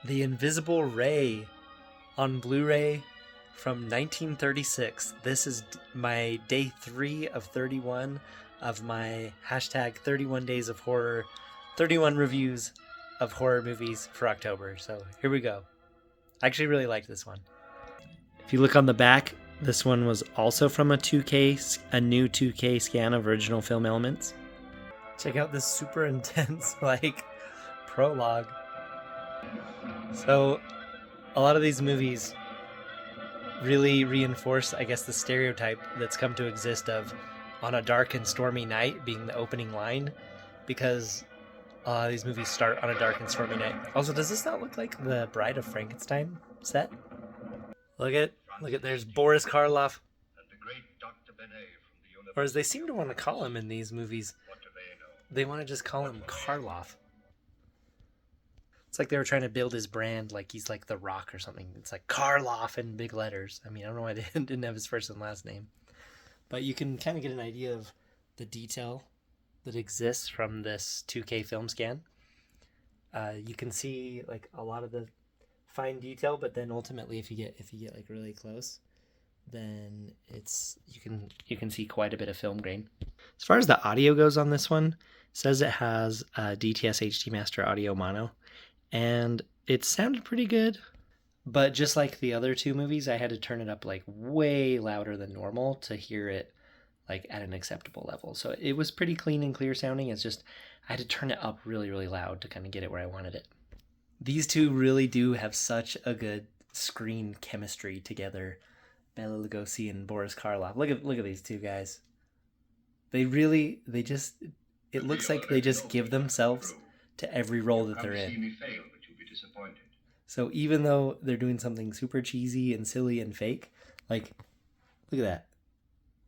The Invisible Ray on Blu-ray from 1936. This is my day 3 of 31 of my hashtag 31 days of horror, 31 reviews of horror movies for October. So here we go. I actually really liked this one. If you look on the back, this one was also from a new 2K scan of original film elements. Check out this super intense prologue. So a lot of these movies really reinforce, I guess, the stereotype that's come to exist of on a dark and stormy night being the opening line, because a lot of these movies start on a dark and stormy night. Also, does this not look like the Bride of Frankenstein set? Look at, there's Boris Karloff. Or as they seem to want to call him in these movies, they want to just call him Karloff. It's like they were trying to build his brand like he's like The Rock or something. It's like Karloff in big letters. I mean, I don't know why they didn't have his first and last name. But you can kind of get an idea of the detail that exists from this 2K film scan. You can see like a lot of the fine detail, but then ultimately if you get like really close, then you can see quite a bit of film grain. As far as the audio goes on this one, it says it has DTS HD Master Audio Mono, and it sounded pretty good. But just like the other two movies, I had to turn it up like way louder than normal to hear it like at an acceptable level. So it was pretty clean and clear sounding. It's just I had to turn it up really, really loud to kind of get it where I wanted it. These two really do have such a good screen chemistry together. Bela Lugosi and Boris Karloff. Look at these two guys. It looks like they just give themselves to every role that they're in. So even though they're doing something super cheesy and silly and fake, like, look at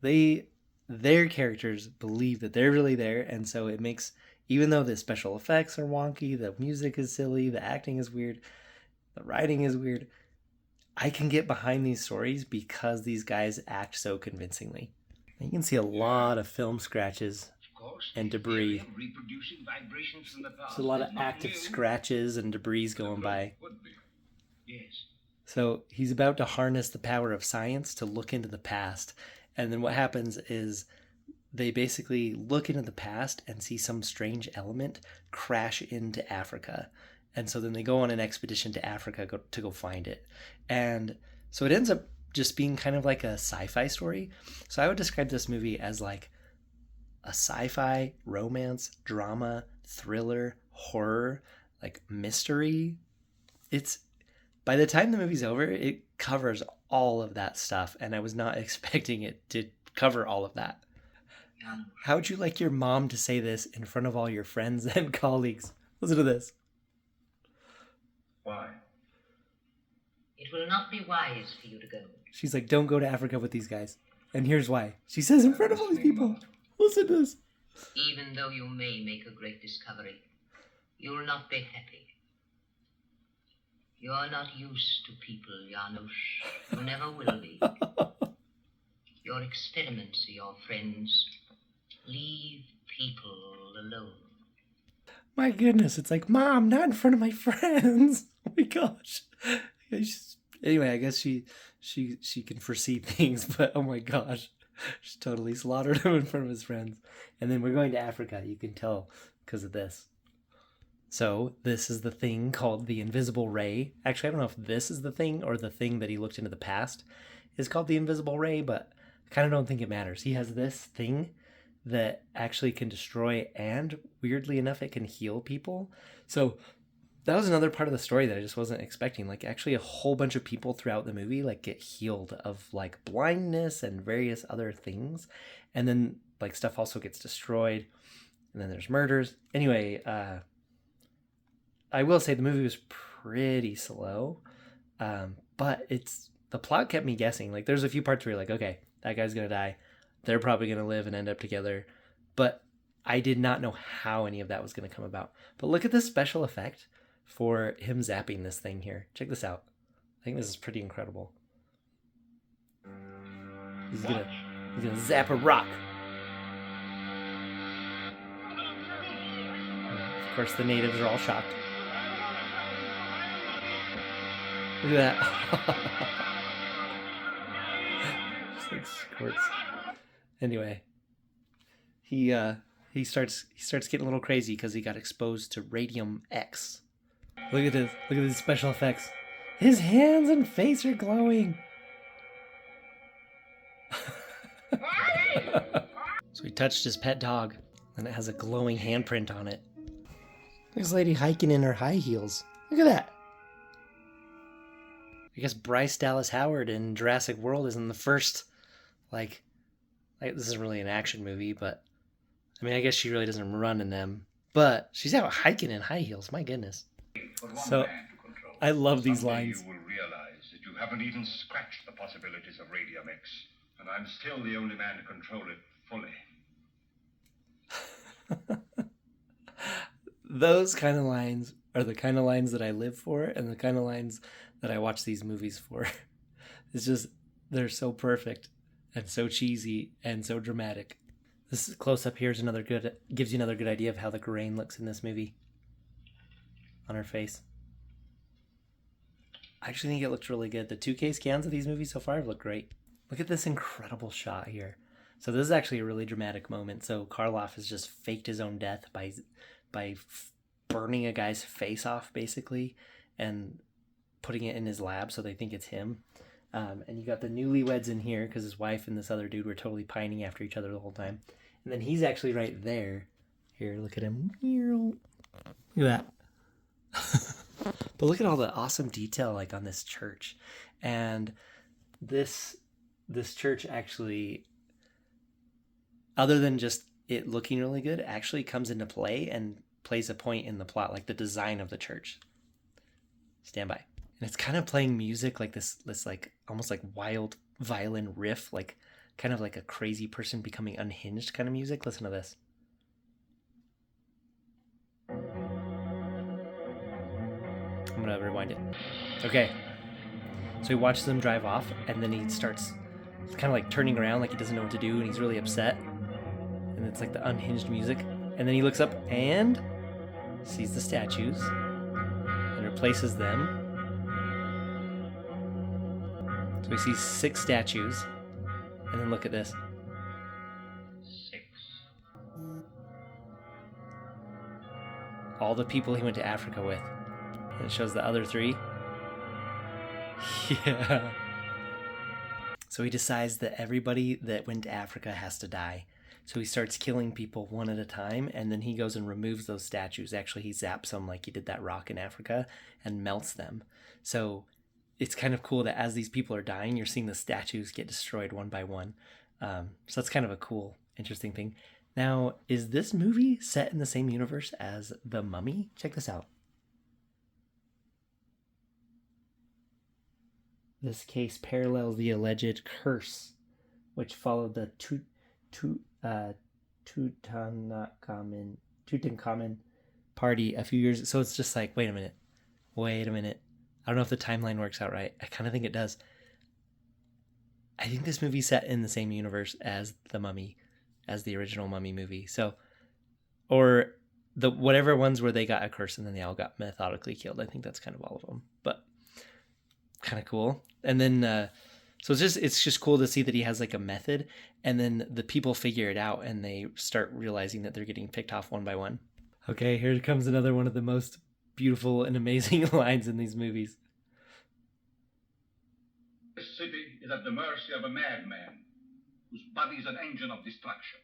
that. Their characters believe that they're really there, and so it makes, even though the special effects are wonky, the music is silly, the acting is weird, the writing is weird, I can get behind these stories because these guys act so convincingly. You can see a lot of film scratches and debris. There's a lot of active scratches and debris going by. So he's about to harness the power of science to look into the past. And then what happens is they basically look into the past and see some strange element crash into Africa. And so then they go on an expedition to Africa to go find it. And so it ends up just being kind of like a sci-fi story. So I would describe this movie as like a sci-fi, romance, drama, thriller, horror, like mystery. It's, by the time the movie's over, it covers all of that stuff, and I was not expecting it to cover all of that. How would you like your mom to say this in front of all your friends and colleagues? Listen to this. Why? It will not be wise for you to go. She's like, don't go to Africa with these guys. And here's why. She says in front of all these people. Listen to this. Even though you may make a great discovery, you will not be happy. You are not used to people, Janusz. You never will be. Your experiments are your friends. Leave people alone. My goodness, it's like, Mom, not in front of my friends. Oh my gosh. Anyway, I guess she can foresee things, but oh my gosh. She totally slaughtered him in front of his friends. And then we're going to Africa, you can tell, because of this. So this is the thing called the Invisible Ray. Actually, I don't know if this is the thing or the thing that he looked into the past is called the Invisible Ray, but I kind of don't think it matters. He has this thing that actually can destroy, and weirdly enough, it can heal people. So that was another part of the story that I just wasn't expecting. Like, actually a whole bunch of people throughout the movie like get healed of like blindness and various other things. And then like stuff also gets destroyed. And then there's murders. Anyway, I will say the movie was pretty slow. But the plot kept me guessing. Like, there's a few parts where you're like, okay, that guy's going to die. They're probably going to live and end up together. But I did not know how any of that was going to come about. But look at this special effect for him zapping this thing here. Check this out. I think this is pretty incredible. He's gonna zap a rock. Of course, the natives are all shocked. Look at that. Just like squirts. Anyway, he starts getting a little crazy because he got exposed to radium X. Look at this. Look at these special effects. His hands and face are glowing. So he touched his pet dog, and it has a glowing handprint on it. This lady hiking in her high heels. Look at that. I guess Bryce Dallas Howard in Jurassic World is in the first, like this isn't really an action movie, but I mean, I guess she really doesn't run in them, but she's out hiking in high heels. My goodness. So I love these lines. You will realize that you haven't even scratched the possibilities of Radium X, and I'm still the only man to control it fully. Those kind of lines are the kind of lines that I live for, and the kind of lines that I watch these movies for. It's just, they're so perfect and so cheesy and so dramatic. This close up here is gives you another good idea of how the grain looks in this movie on her face. I actually think it looks really good. The 2K scans of these movies so far have looked great. Look at this incredible shot here. So this is actually a really dramatic moment. So Karloff has just faked his own death by burning a guy's face off, basically, and putting it in his lab so they think it's him. And you got the newlyweds in here because his wife and this other dude were totally pining after each other the whole time. And then he's actually right there. Here, look at him. Look at that. But look at all the awesome detail like on this church. And this church actually, other than just it looking really good, actually comes into play and plays a point in the plot, like the design of the church. Stand by. And it's kind of playing music like this like almost like wild violin riff, like kind of like a crazy person becoming unhinged kind of music. Listen to this. I'm gonna rewind it. Okay. So he watches them drive off, and then he starts kind of like turning around like he doesn't know what to do, and he's really upset. And it's like the unhinged music. And then he looks up and sees the statues and replaces them. So he sees 6 statues. And then look at this. 6. All the people he went to Africa with. And it shows the other 3. Yeah. So he decides that everybody that went to Africa has to die. So he starts killing people one at a time, and then he goes and removes those statues. Actually, he zaps them like he did that rock in Africa and melts them. So it's kind of cool that as these people are dying, you're seeing the statues get destroyed one by one. So that's kind of a cool, interesting thing. Now, is this movie set in the same universe as The Mummy? Check this out. This case parallels the alleged curse, which followed the Tutankhamun party a few years. So it's just like, wait a minute. I don't know if the timeline works out right. I kind of think it does. I think this movie's set in the same universe as The Mummy, as the original Mummy movie. So, or the whatever ones where they got a curse and then they all got methodically killed. I think that's kind of all of them, but kind of cool. And then, so it's just cool to see that he has like a method, and then the people figure it out and they start realizing that they're getting picked off one by one. Okay, here comes another one of the most beautiful and amazing lines in these movies. This city is at the mercy of a madman whose body is an engine of destruction.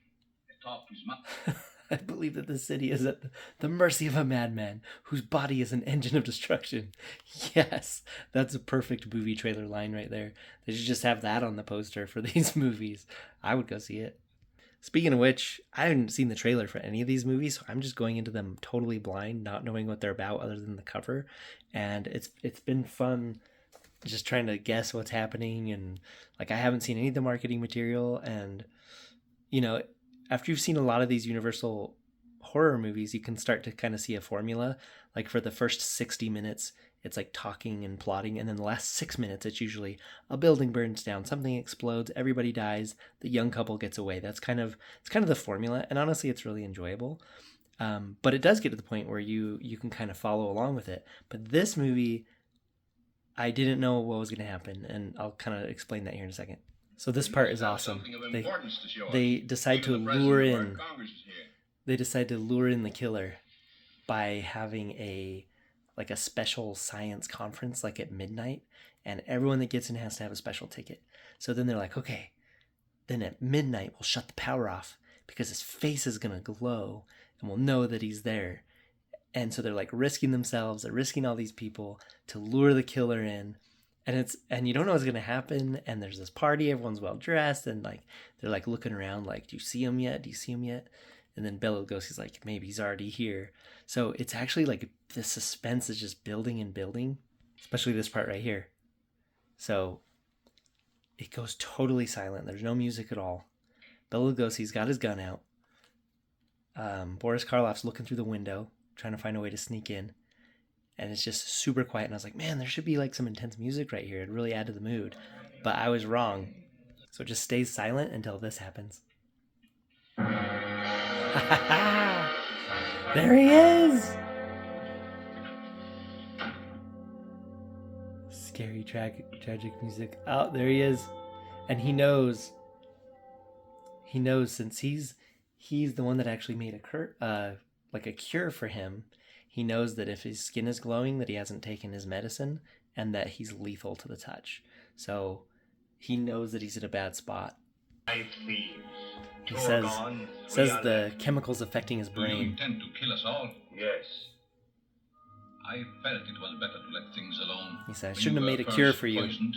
A talk to his mouth. I believe that the city is at the mercy of a madman whose body is an engine of destruction. Yes, that's a perfect movie trailer line right there. They should just have that on the poster for these movies. I would go see it. Speaking of which, I haven't seen the trailer for any of these movies, so I'm just going into them totally blind, not knowing what they're about other than the cover. And it's been fun just trying to guess what's happening, and like I haven't seen any of the marketing material, and you know, after you've seen a lot of these Universal horror movies, you can start to kind of see a formula. Like for the first 60 minutes, it's like talking and plotting, and then the last 6 minutes, it's usually a building burns down, something explodes, everybody dies, the young couple gets away. It's kind of the formula, and honestly, it's really enjoyable. But it does get to the point where you can kind of follow along with it. But this movie, I didn't know what was going to happen, and I'll kind of explain that here in a second. So this part is awesome. They decide to lure in. They decide to lure in the killer by having a special science conference like at midnight, and everyone that gets in has to have a special ticket. So then they're like, okay, then at midnight we'll shut the power off because his face is going to glow and we'll know that he's there. And so they're like risking themselves, they're risking all these people to lure the killer in. And you don't know what's going to happen. And there's this party, everyone's well dressed, and like they're like looking around like, do you see him yet? Do you see him yet? And then Bela Lugosi's like, maybe he's already here. So it's actually like the suspense is just building and building, especially this part right here. So it goes totally silent. There's no music at all. Bela Lugosi's got his gun out. Boris Karloff's looking through the window, trying to find a way to sneak in. And it's just super quiet. And I was like, man, there should be like some intense music right here. It'd really add to the mood. But I was wrong. So it just stays silent until this happens. There he is! Scary, tragic music. Oh, there he is. And he knows since he's the one that actually made a cure for him. He knows that if his skin is glowing, that he hasn't taken his medicine and that he's lethal to the touch. So he knows that he's in a bad spot. He says the chemicals affecting his brain. Do you intend to kill us all? Yes. I felt it was better to let things alone. He said, I shouldn't have made a cure for you. Poisoned,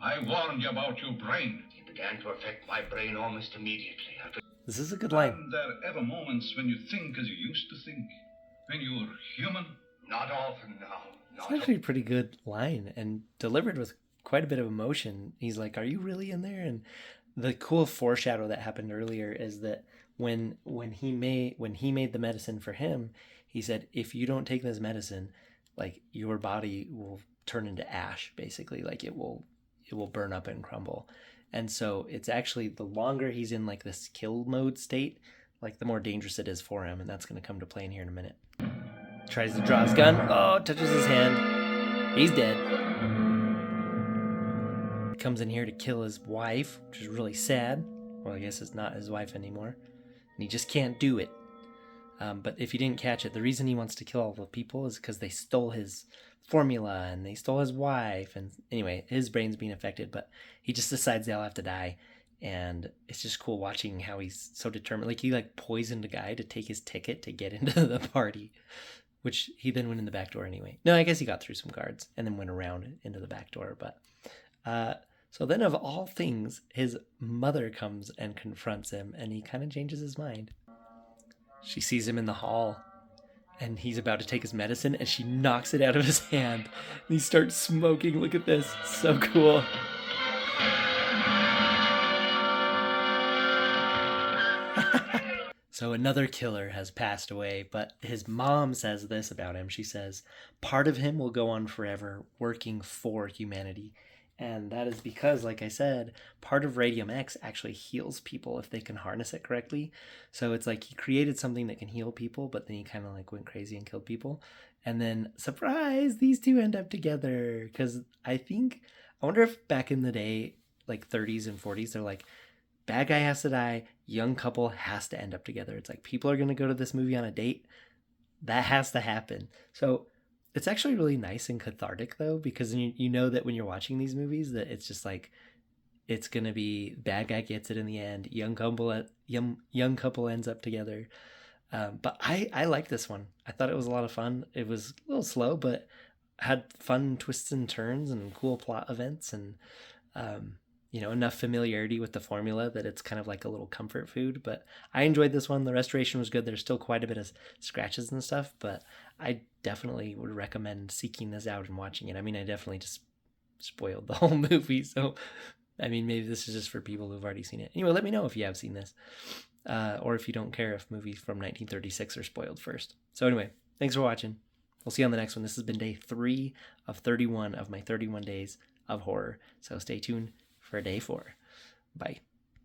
I warned you about your brain. It began to affect my brain almost immediately. This is a good line. Are there ever moments when you think as you used to think? When you're human? Not often now. It's actually a pretty good line and delivered with quite a bit of emotion. He's like, are you really in there? And the cool foreshadow that happened earlier is that when he made the medicine for him, he said, if you don't take this medicine, like your body will turn into ash, basically. Like it will burn up and crumble. And so it's actually, the longer he's in like this kill mode state, like the more dangerous it is for him. And that's going to come to play in here in a minute. Tries to draw his gun. Oh, touches his hand. He's dead. Comes in here to kill his wife, which is really sad. Well, I guess it's not his wife anymore. And he just can't do it. But if you didn't catch it, the reason he wants to kill all the people is because they stole his formula and they stole his wife. And anyway, his brain's being affected, but he just decides they all have to die. And it's just cool watching how he's so determined. Like he like poisoned a guy to take his ticket to get into the party, which he then went in the back door anyway. No, I guess he got through some guards and then went around into the back door. But so then of all things, his mother comes and confronts him and he kind of changes his mind. She sees him in the hall and he's about to take his medicine and she knocks it out of his hand and he starts smoking. Look at this. So cool. So another killer has passed away, but his mom says this about him. She says, part of him will go on forever working for humanity. And that is because, like I said, part of Radium X actually heals people if they can harness it correctly. So it's like he created something that can heal people, but then he kind of like went crazy and killed people. And then, surprise, these two end up together. Because I wonder if back in the day, like 30s and 40s, they're like, bad guy has to die, young couple has to end up together. It's like people are going to go to this movie on a date. That has to happen. So it's actually really nice and cathartic, though, because you know that when you're watching these movies that it's just like, it's going to be bad guy gets it in the end. Young couple ends up together. But I like this one. I thought it was a lot of fun. It was a little slow, but had fun twists and turns and cool plot events and, enough familiarity with the formula that it's kind of like a little comfort food. But I enjoyed this one. The restoration was good. There's still quite a bit of scratches and stuff, but I definitely would recommend seeking this out and watching it. I mean, I definitely just spoiled the whole movie. So, I mean, maybe this is just for people who've already seen it. Anyway, let me know if you have seen this. Or if you don't care if movies from 1936 are spoiled first. So anyway, thanks for watching. We'll see you on the next one. This has been day 3 of 31 of my 31 days of horror. So stay tuned for day 4. Bye.